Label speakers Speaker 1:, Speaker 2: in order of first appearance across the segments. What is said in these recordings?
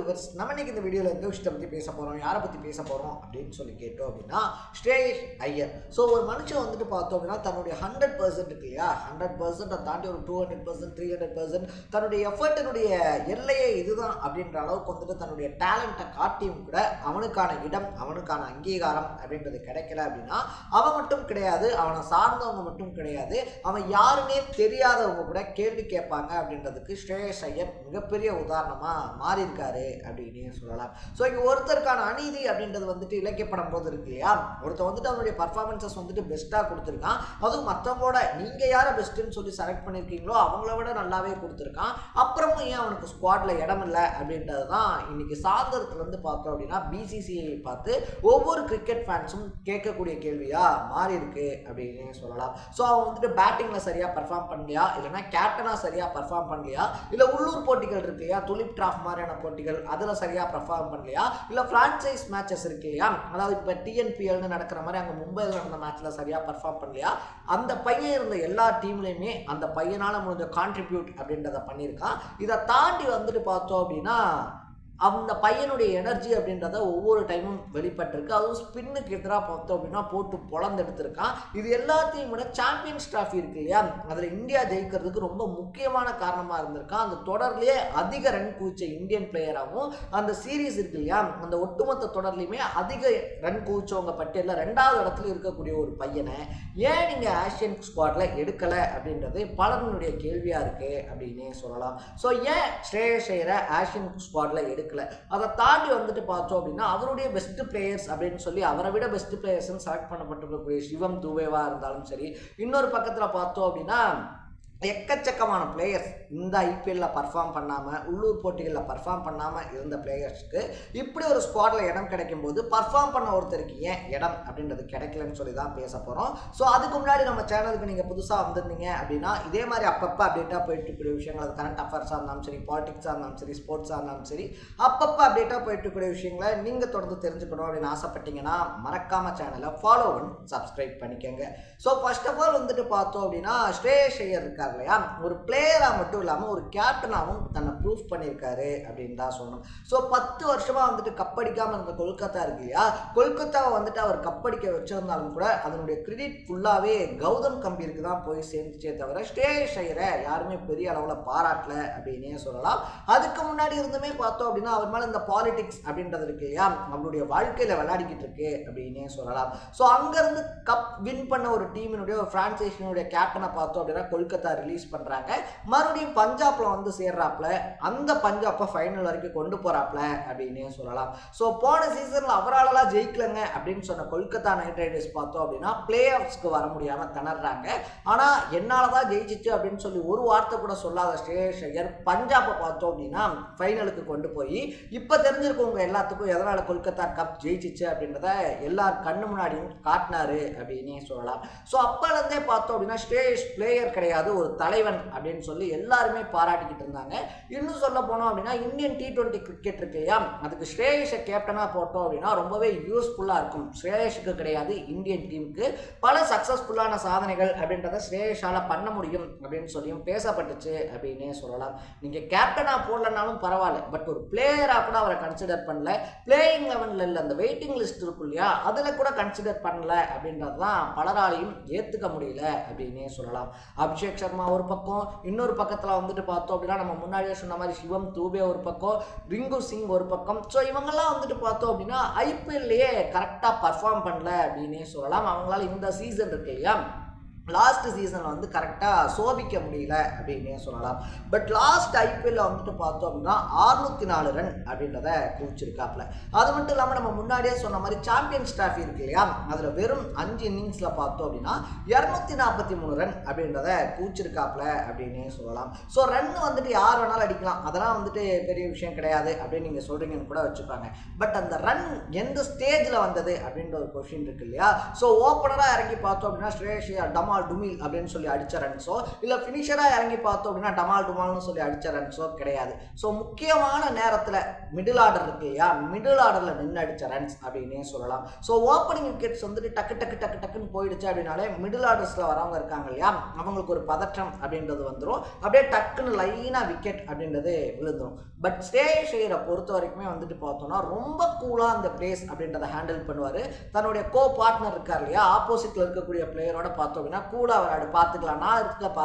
Speaker 1: Viewers, நம்ம இன்னைக்கு இந்த வீடியோவில் எந்த விஷயத்தை பற்றி பேச போகிறோம், யாரை பற்றி பேச போகிறோம் அப்படின்னு சொல்லி கேட்டோம் அப்படின்னா ஸ்ரேயஸ் ஐயர். ஸோ ஒரு மனுஷன் வந்துட்டு பார்த்தோம் அப்படின்னா தன்னுடைய 100% இருக்கு இல்லையா, 100% தாண்டி ஒரு 200%, 300% தன்னுடைய எஃபர்ட்டினுடைய எல்லையே இதுதான் அப்படின்ற அளவுக்கு வந்துட்டு தன்னுடைய டேலண்ட்டை காட்டியும் கூட அவனுக்கான இடம், அவனுக்கான அங்கீகாரம் அப்படின்றது கிடைக்கல அப்படின்னா அவன் மட்டும் கிடையாது, அவனை சார்ந்தவங்க மட்டும் கிடையாது, அவன் யாருன்னே தெரியாதவங்க கூட கேள்வி கேட்பாங்க அப்படின்றதுக்கு ஸ்ரேயஸ் ஐயர் மிகப்பெரிய உதாரணமாக மாறி இருக்காரு அப்படின்னு சொல்லலாம். ஸோ இங்கே ஒருத்தருக்கான அநீதி அப்படின்றது வந்துட்டு இலக்கியப்படும் போது இருக்கு இல்லையா, ஒருத்தர் வந்துட்டு அவனுடைய பர்ஃபார்மன்ஸஸ் வந்துட்டு பெஸ்ட்டாக கொடுத்துருக்கான், அதுவும் மற்றவங்களோட நீங்கள் யாரை பெஸ்ட்டுன்னு சொல்லி செலக்ட் பண்ணியிருக்கீங்களோ அவங்கள விட நல்லாவே கொடுத்துருக்கான், அப்புறமும் ஏன் அவனுக்கு ஸ்குவாடில் இடம் இல்லை அப்படின்றது தான் இன்னைக்கு சாயந்தரத்துலேருந்து பார்த்தோம் அப்படின்னா பிசிசிஐ பார்த்து ஒவ்வொரு கிரிக்கெட் ஃபேன்ஸும் கேட்கக்கூடிய கேள்வியாக மாறி இருக்கு அப்படின்னு சொல்லலாம். ஸோ அவன் வந்துட்டு பேட்டிங்கில் சரியாக பர்ஃபார்ம் பண்ணலையா, இல்லைனா கேப்டனாக சரியாக பர்ஃபார்ம் பண்ணலையா, இல்லை உள்ளூர் போட்டிகள் இருக்கு இல்லையா, துலிப் டிராஃப் மாதிரியான போட்டிகள் அதில் சரியாக பர்ஃபார்ம் பண்ணலையா, இல்லை ஃப்ரான்ச்சைஸ் மேட்சஸ் இருக்கு இல்லையா, அதாவது இப்போ டிஎன்பிஎல்னு நடக்கிற மாதிரி அங்கே மும்பையில் நடந்த மேட்ச்சில் சரியாக பர்ஃபார்ம் பண்ணலையா, அந்த பையன் இருந்த எல்லா டீம்லையுமே அந்த பையனால் முடிஞ்ச கான்ட்ரிபியூட் அப்படின்றத பண்ணியிருக்கான். இதை தாண்டி வந்துட்டு பார்த்தோம் அப்படின்னா அந்த பையனுடைய எனர்ஜி அப்படின்றத ஒவ்வொரு டைமும் வெளிப்பட்டிருக்கு, அதுவும் ஸ்பின்னுக்கு எதிராக பார்த்தோம் அப்படின்னா போட்டு பொழந்தெடுத்திருக்கான். இது எல்லாத்தையும் விட சாம்பியன்ஸ் டிராஃபி இருக்கு இல்லையா, அதில் இந்தியா ஜெயிக்கிறதுக்கு ரொம்ப முக்கியமான காரணமாக இருந்திருக்கான். அந்த தொடர்லேயே அதிக ரன் குவிச்ச இந்தியன் பிளேயராகவும், அந்த சீரீஸ் இருக்கு இல்லையா, அந்த ஒட்டுமொத்த தொடர்லையுமே அதிக ரன் குவிச்சவங்க பட்டியலில் 2வது இடத்துல இருக்கக்கூடிய ஒரு பையனை ஏன் நீங்கள் ஆசியன் ஸ்குவாடில் எடுக்கலை அப்படின்றது பலருடைய கேள்வியாக இருக்குது அப்படின்னு சொல்லலாம். ஸோ ஏன் ஸ்ரேயஸ் ஐயரை ஆசியன் ஸ்குவாடில் எடுக்கல, அதை தாண்டி வந்துட்டு பார்த்தோம் அப்படின்னா அவருடைய பெஸ்ட் பிளேயர்ஸ் அப்படின்னு சொல்லி அவரை விட பெஸ்ட் பிளேயர்ஸ் செலக்ட் பண்ணப்பட்டிருக்கக்கூடிய சிவம் துபேவா இருந்தாலும் சரி, இன்னொரு பக்கத்தில் பார்த்தோம் அப்படின்னா எக்கச்சக்கமான பிளேயர்ஸ் இந்த ஐபிஎல்லில் பர்ஃபார்ம் பண்ணாமல், உள்ளூர் போட்டிகளில் பர்ஃபார்ம் பண்ணாமல் இருந்த பிளேயர்ஸ்க்கு இப்படி ஒரு ஸ்குவாடில் இடம் கிடைக்கும் போது பர்ஃபார்ம் பண்ண ஒருத்தருக்கு ஏன் இடம் அப்படின்றது கிடைக்கலன்னு சொல்லி தான் பேச போகிறோம். ஸோ அதுக்கு முன்னாடி நம்ம சேனலுக்கு நீங்கள் புதுசாக வந்திருந்தீங்க அப்படின்னா இதே மாதிரி அப்பப்போ அப்டேட்டாக போயிட்டு இருக்கக்கூடிய விஷயங்கள், அது கரண்ட் அஃபேர்ஸாக இருந்தாலும் சரி, பாலிடிக்ஸாக இருந்தாலும் சரி, ஸ்போர்ட்ஸாக இருந்தாலும் சரி, அப்பப்போ அப்டேட்டாக போயிட்டு இருக்கக்கூடிய விஷயங்களை நீங்கள் தொடர்ந்து தெரிஞ்சுக்கணும் அப்படின்னு ஆசைப்பட்டீங்கன்னா மறக்காமல் சேனலை ஃபாலோ பண்ணி சப்ஸ்கிரைப் பண்ணிக்கோங்க. ஸோ ஃபர்ஸ்ட் ஆஃப் ஆல் வந்துட்டு பார்த்தோம் அப்படின்னா ஸ்ரேயஸ் ஐயர் இருக்கார் இல்லையா, ஒரு பிளேயராக மட்டும் இல்லாமல் ஒரு கேப்டனாகவும் தன்னை ப்ரூஃப் பண்ணியிருக்காரு அப்படின்னு தான் சொல்லணும். ஸோ 10 வருஷமாக வந்துட்டு கப்படிக்காமல் இருந்த கொல்கத்தா இருக்கு இல்லையா, கொல்கத்தாவை வந்துட்டு அவர் கப்படிக்க வச்சிருந்தாலும் கூட அதனுடைய கிரெடிட் ஃபுல்லாகவே கௌதம் கம்பீருக்கு தான் போய் சேர்ந்துச்சே தவிர ஸ்ரேயஸ் ஐயரை யாருமே பெரிய அளவில் பாராட்டல அப்படின்னே சொல்லலாம். அதுக்கு முன்னாடி இருந்துமே பார்த்தோம் அப்படின்னா அவர் மேலே இந்த பாலிடிக்ஸ் அப்படின்றது இருக்கு இல்லையா, அவருடைய வாழ்க்கையில் விளையாடிக்கிட்டு இருக்கு அப்படின்னே சொல்லலாம். ஸோ அங்கேருந்து கப் வின் பண்ண ஒரு டீமினுடைய ஒரு ஃப்ரான்ச்சைஸினுடைய கேப்டனை பார்த்தோம் அப்படின்னா கொல்கத்தா ரிலீஸ் பண்றாங்க, மறுபடியும் பஞ்சாப்ல வந்து சேர்றாப்ல, அந்த பஞ்சாப்பை ஃபைனல் வரைக்கும் கொண்டு போறாப்ல அப்படின்னே சொல்லலாம். ஸோ போன சீசன்ல அவராலலாம் ஜெயிக்கலங்க அப்படின்னு சொன்ன கொல்கத்தா நைட் ரைடர்ஸ் பார்த்தோம் அப்படின்னா பிளே ஆஃப்ஸ்க்கு வர முடியாம திணறாங்க. ஆனா என்னாலதான் ஜெயிச்சிச்சு அப்படின்னு சொல்லி ஒரு வார்த்தை கூட சொல்லாத ஸ்ரேயஸ் ஐயர் பஞ்சாப்பை பார்த்தோம் அப்படின்னா ஃபைனலுக்கு கொண்டு போய் இப்ப தெரிஞ்சிருக்கவங்க எல்லாத்துக்கும் எதனால கொல்கத்தா கப் ஜெயிச்சிச்சு அப்படின்றத எல்லார் கண்ணு முன்னாடியும் காட்டினாரு அப்படின்னே சொல்லலாம். ஸோ அப்பல இருந்தே பார்த்தோம் அப்படின்னா ஸ்ரேயஸ் பிளேயர் கிடையாது, ஒரு தலைவன் அப்படின்னு சொல்லி எல்லாருமே பாராட்டிக்கிட்டு இருந்தாங்க. இன்னும் சொல்ல போனோம் அப்படின்னா இந்தியன் T20 கிரிக்கெட் இருக்கு இல்லையா, அதுக்கு ஸ்ரேயஸை கேப்டனாக போட்டோம் அப்படின்னா ரொம்பவே யூஸ்ஃபுல்லாக இருக்கும். ஸ்ரேயஸுக்கு கிடையாது, இந்தியன் டீமுக்கு பல சக்ஸஸ்ஃபுல்லான சாதனைகள் அப்படின்றத ஸ்ரேயஸால் பண்ண முடியும் அப்படின்னு சொல்லியும் பேசப்பட்டுச்சு அப்படின்னே சொல்லலாம். நீங்கள் கேப்டனாக போடலனாலும் பரவாயில்ல, பட் ஒரு பிளேயராக கூட அவரை கன்சிடர் பண்ணல, பிளேயிங் லெவனில் இல்லை, அந்த வெயிட்டிங் லிஸ்ட் இருக்கும் இல்லையா அதில் கூட கன்சிடர் பண்ணல அப்படின்றது தான் பலராலையும் ஏற்றுக்க முடியல அப்படின்னே சொல்லலாம். அபிஷேக் சர்மா ஒரு பக்கம், இன்னொரு பக்கத்தில் வந்துட்டு பார்த்தோம் அப்படின்னா நம்ம முன்னாடியே சொன்ன மாதிரி சிவம் தூபே ஒரு பக்கம், ரிங்கு சிங் ஒரு பக்கம். ஸோ இவங்கெல்லாம் வந்துட்டு பார்த்தோம் அப்படின்னா ஐபிஎல்லையே கரெக்டாக பர்ஃபார்ம் பண்ணல அப்படின்னே சொல்லலாம். அவங்களால இந்த சீசன் இருக்கு இல்லையா, லாஸ்ட் சீசனில் வந்து கரெக்டாக சோபிக்க முடியல அப்படின்னே சொல்லலாம். பட் லாஸ்ட் ஐபிஎல்ல வந்துட்டு பார்த்தோம் அப்படின்னா 604 ரன் அப்படின்றத குவிச்சிருக்காப்புல. அது மட்டும் இல்லாமல் நம்ம முன்னாடியே சொன்ன மாதிரி சாம்பியன்ஸ் டிராஃபி இருக்கு இல்லையா, அதில் வெறும் 5 இன்னிங்ஸில் பார்த்தோம் அப்படின்னா 243 ரன் அப்படின்றத குவிச்சிருக்காப்புல அப்படின்னே சொல்லலாம். ஸோ ரன் வந்துட்டு யார் வேணாலும் அடிக்கலாம், அதெல்லாம் வந்துட்டு பெரிய விஷயம் கிடையாது அப்படின்னு நீங்கள் சொல்கிறீங்கன்னு கூட வச்சுப்பாங்க. பட் அந்த ரன் எந்த ஸ்டேஜில் வந்தது அப்படின்ற ஒரு கொஸ்டின் இருக்கு இல்லையா. ஸோ ஓப்பனராக இறங்கி பார்த்தோம் அப்படின்னா ஸ்ரேயஸ் ஐயர் டமால் டுமில் அப்படின்னு சொல்லி அடித்த ரன்ஸோ இல்லை ஃபினிஷராக இறங்கி பார்த்தோம் அப்படின்னா டமால் டுமால்னு சொல்லி அடித்த ரன்ஸோ கிடையாது. ஸோ முக்கியமான நேரத்தில் மிடில் ஆர்டர் இருக்கு இல்லையா, மிடில் ஆர்டரில் நின்று அடித்த ரன்ஸ் அப்படின்னே சொல்லலாம். ஸோ ஓப்பனிங் விக்கெட்ஸ் வந்துட்டு டக்குன்னு போயிடுச்சு அப்படின்னாலே மிடில் ஆர்டர்ஸில் வரவங்க இருக்காங்க இல்லையா, அவங்களுக்கு ஒரு பதற்றம் அப்படின்றது வந்துடும். அப்படியே டக்குன்னு லைனாக விக்கெட் அப்படின்றது விழுந்துடும். பட் ஸ்ரேயஸ் ஐயரை பொறுத்த வரைக்குமே வந்துட்டு பார்த்தோம்னா ரொம்ப கூலாக அந்த பிளேஸ் அப்படின்றத ஹேண்டில் பண்ணுவார். தன்னுடைய கோ பார்ட்னர் இருக்கார் இல்லையா, ஆப்போசிட்டில் இருக்கக்கூடிய பிளேயரோட பார்த்தோம் அப்படின்னா கூலாக விளையாடு, பார்த்துக்கலாம் நான் இருக்கேன்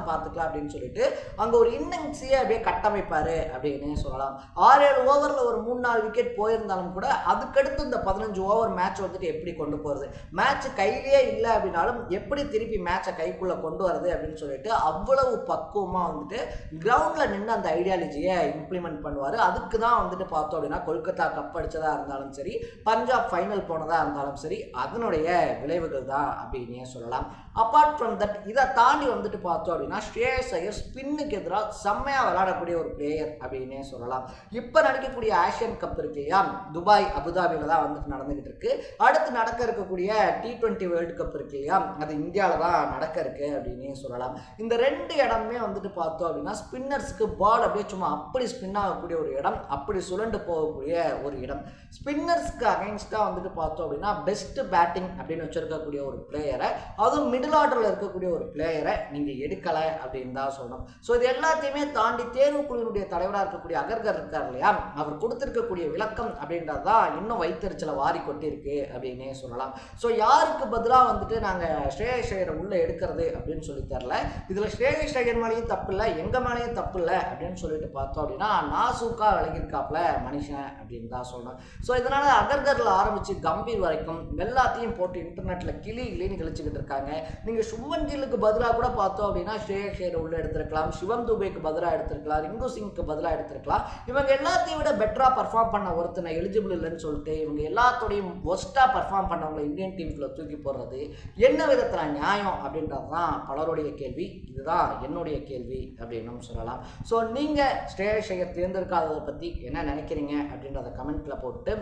Speaker 1: பார்த்துக்கலாம் அப்படின்னு சொல்லிட்டு அங்கே ஒரு இன்னிங்ஸையே அப்படியே கட்டமைப்பார் அப்படின்னு சொல்லலாம். 6-7 ஓவரில் ஒரு 3-4 விக்கெட் போயிருந்தாலும் கூட அதுக்கடுத்து இந்த 15 ஓவர் மேட்ச் வந்துட்டு எப்படி கொண்டு போகிறது, மேட்ச் கையிலேயே இல்லை அப்படின்னாலும் எப்படி திருப்பி மேட்சை கைக்குள்ளே கொண்டு வருது அப்படின்னு சொல்லிட்டு அவ்வளவு பக்குவமாக வந்துட்டு கிரவுண்டில் நின்று அந்த ஐடியாலஜியை இம்ப்ளிமெண்ட் பண்ணுவார். அதுக்கு தான் வந்துட்டு பார்த்தோம் அப்படின்னா கொல்கத்தா கப் அடித்ததாக இருந்தாலும் சரி, பஞ்சாப் ஃபைனல் போனதாக இருந்தாலும் சரி, அதனுடைய விளைவுகள் தான் அப்படின்னே சொல்லலாம். அப்பார்ட் ஃப்ரம் தட் இதை தாண்டி வந்துட்டு பார்த்தோம் அப்படின்னா ஸ்ரேயஸ் ஐயர் ஸ்பின்னுக்கு எதிராக செம்மையாக விளையாடக்கூடிய ஒரு பிளேயர் அப்படின்னே சொல்லலாம். இப்போ நடக்கக்கூடிய ஆசியன் கப் இருக்கு இல்லையா, துபாய் அபுதாபியில் தான் வந்துட்டு நடந்துகிட்டு இருக்கு. அடுத்து நடக்க இருக்கக்கூடிய T20 வேர்ல்டு கப் இருக்கு இல்லையா, அது இந்தியாவில் தான் நடக்க இருக்கு அப்படின்னே சொல்லலாம். இந்த 2 இடமே வந்துட்டு பார்த்தோம் அப்படின்னா ஸ்பின்னர்ஸ்க்கு பால் அப்படியே சும்மா அப்படி ஸ்பின் ஆகக்கூடிய ஒரு இடம், அப்படி சுழண்டு போகக்கூடிய ஒரு இடம். ஸ்பின்னர்ஸ்க்கு அகைன்ஸ்டாக வந்துட்டு பார்த்தோம் அப்படின்னா பெஸ்ட் பேட்டிங் அப்படின்னு வச்சிருக்கக்கூடிய ஒரு பிளேயரை, அதுவும் மிடில் ஆர்டரில் இருக்கக்கூடிய ஒரு பிளேயரை நீங்கள் எடுக்கலை அப்படின்னு தான் சொல்லணும். ஸோ இது எல்லாத்தையுமே தாண்டி தேர்வுக்குழுவினுடைய தலைவராக இருக்கக்கூடிய அகர்கர் இருக்கார் இல்லையா, அவர் கொடுத்துருக்கக்கூடிய விளக்கம் அப்படின்றது தான் இன்னும் வைத்தறிச்சலை வாரி கொட்டிருக்கு அப்படின்னே சொல்லலாம். ஸோ யாருக்கு பதிலாக வந்துட்டு நாங்கள் ஸ்ரேயஸ் ஐயரை உள்ளே எடுக்கிறது அப்படின்னு சொல்லி தரல. இதில் ஸ்ரேயஸ் ஐயர் மேலேயும் தப்பு இல்லை, எங்கள் மேலேயும் தப்பு இல்லை அப்படின்னு சொல்லிட்டு பார்த்தோம் அப்படின்னா நாசூக்கா விளங்கியிருக்காப்புல மனுஷன் அப்படின்னு தான் சொல்லணும். ஸோ இதனால் அகர்கரில் ஆரம்பித்து கம்பீர் வரைக்கும் எல்லாத்தையும் போட்டு இன்டர்நெட்டில் கிளின்னு கழிச்சுக்கிட்டு இருக்காங்க. நீங்கள் சுப்மன் கில்லுக்கு பதிலாக கூட பார்த்தோம் அப்படின்னா ஸ்ரேயஸ் ஐயரை உள்ளே எடுத்திருக்கலாம், சிவம் துபேக்கு பதிலாக எடுத்திருக்கலாம், ரிங்கு சிங்க்கு பதிலாக எடுத்திருக்கலாம். இவங்க எல்லாத்தையும் விட பெட்டராக பர்ஃபார்ம் பண்ண ஒருத்தனை எலிஜிபிள் இல்லைன்னு சொல்லிட்டு இவங்க எல்லாத்தோடையும் ஒஸ்ட்டாக பர்ஃபார்ம் பண்ணவங்களை இந்தியன் டீமுக்குள்ள தூக்கி போடுறது என்ன விதத்தில் நியாயம் அப்படின்றது தான் பலருடைய கேள்வி. இதுதான் என்னுடைய கேள்வி அப்படின்னு சொல்லலாம். ஸோ நீங்கள் ஸ்ரேயஸ் ஐயர் தேர்ந்தெடுக்காததை பற்றி என்ன நினைக்கிறீங்க அப்படின்றத கமெண்ட்டில் போட்டு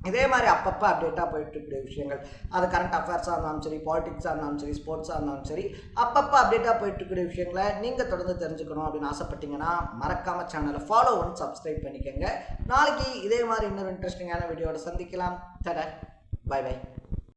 Speaker 1: இதே மாதிரி அப்பப்போ அப்டேட்டாக போயிட்டு இருக்கிற விஷயங்கள், அது கரண்ட் அஃபேர்ஸாக இருந்தாலும் சரி, பாலிடிக்ஸாக இருந்தாலும் சரி, ஸ்போர்ட்ஸாக இருந்தாலும் சரி, அப்பப்போ அப்டேட்டாக போயிட்டு இருக்கிற விஷயங்களை நீங்கள் தொடர்ந்து தெரிஞ்சுக்கணும் அப்படின்னு ஆசைப்பட்டீங்கன்னா மறக்காமல் சேனலை ஃபாலோ பண்ணி சப்ஸ்கிரைப் பண்ணிக்கோங்க. நாளைக்கு இதே மாதிரி இன்னொரு இன்ட்ரெஸ்டிங்கான வீடியோட சந்திக்கலாம். Bye by.